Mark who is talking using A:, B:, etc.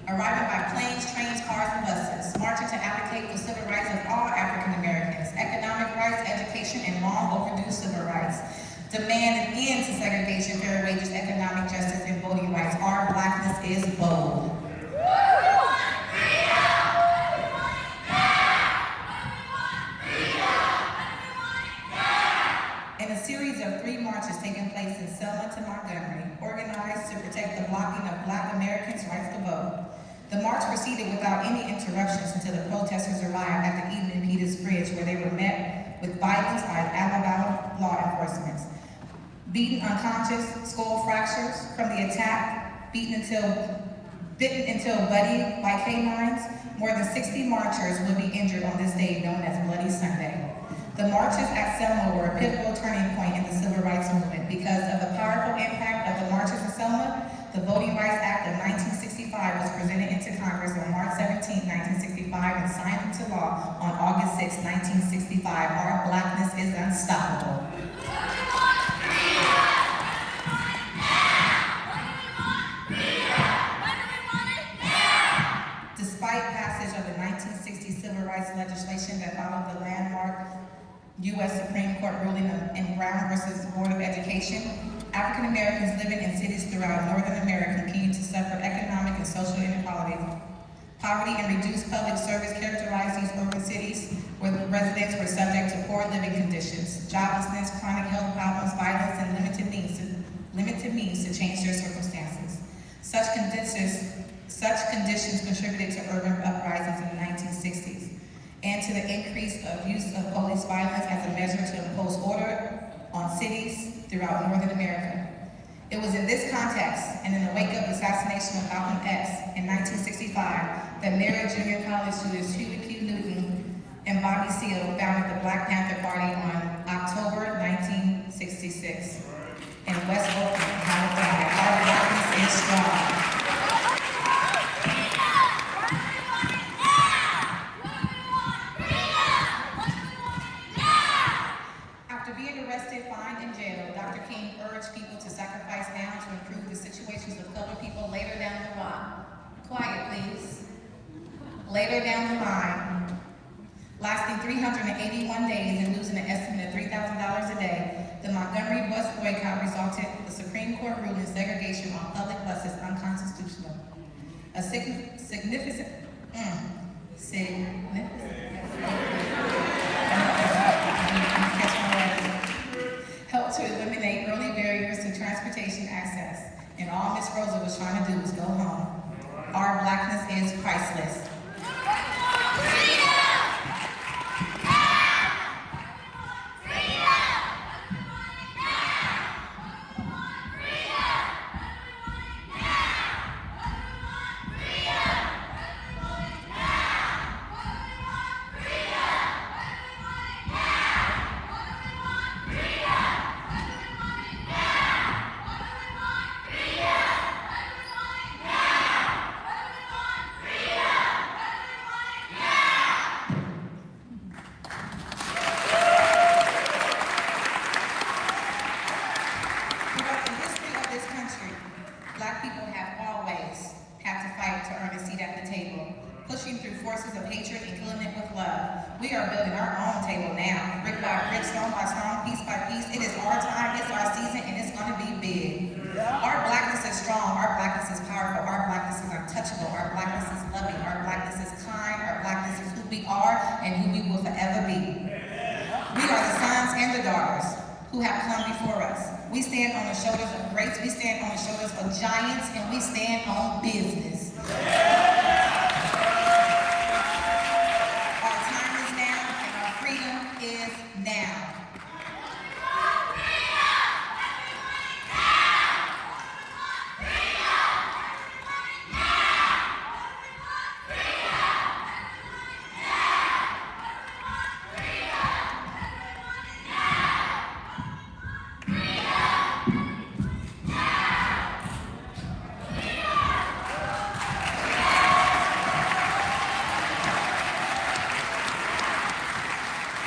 A: arriving by planes, trains, cars, and buses, marching to advocate for civil rights of all African Americans, economic rights, education, and long overdue civil rights. Demand an end to segregation, fair wages, economic justice, and voting rights. Our Blackness is bold. In a series of 3 marches taking place in Selma to Montgomery, organized to protect the blocking of Black Americans' rights to vote. The march proceeded without any interruptions until the protesters arrived at the Evening Peters Bridge, where they were met with violence by Alabama law enforcement. Beaten unconscious, skull fractures from the attack, bitten until bloody by canines. More than 60 marchers would be injured on this day known as Bloody Sunday. The marches at Selma were a pivotal turning point in the civil rights movement because of the powerful impact of the marches in Selma. The Voting Rights Act of 1965 was presented into Congress on March 17, 1965 and signed into law on August 6, 1965. Our Blackness is unstoppable. Despite passage of the 1960 civil rights legislation that followed the landmark U.S. Supreme Court ruling in Brown versus Board of Education, African Americans living in cities throughout Northern America continue to suffer economic and social inequality. Poverty and reduced public service characterize these urban cities where the residents were subject to poor living conditions, joblessness, chronic health problems, violence, and limited means to change their circumstances. Such conditions contributed to urban uprisings in the 1960s and to the increase of use of police violence as a measure to impose order on cities throughout Northern America. It was in this context and in the wake of the assassination of Malcolm X in 1965 that Merritt Junior College students Huey P. Newton and Bobby Seale founded the Black Panther Party on October 1966 in West Oakland, California. Our Blackness is strong. Later down the line, lasting 381 days and losing an estimate of $3,000 a day, the Montgomery bus boycott resulted in the Supreme Court ruling segregation on public buses unconstitutional. A significant helped to eliminate early barriers to transportation access, and all Miss Rosa was trying to do was go home. Our Blackness is priceless. Pushing through forces of hatred and killing it with love. We are building our own table now, brick by brick, stone by stone, piece by piece. It is our time, it's our season, and it's going to be big. Our Blackness is strong, our Blackness is powerful, our Blackness is untouchable, our Blackness is loving, our Blackness is kind, our Blackness is who we are and who we will forever be. We are the sons and the daughters who have come before us. We stand on the shoulders of greats, we stand on the shoulders of giants, and we stand on business.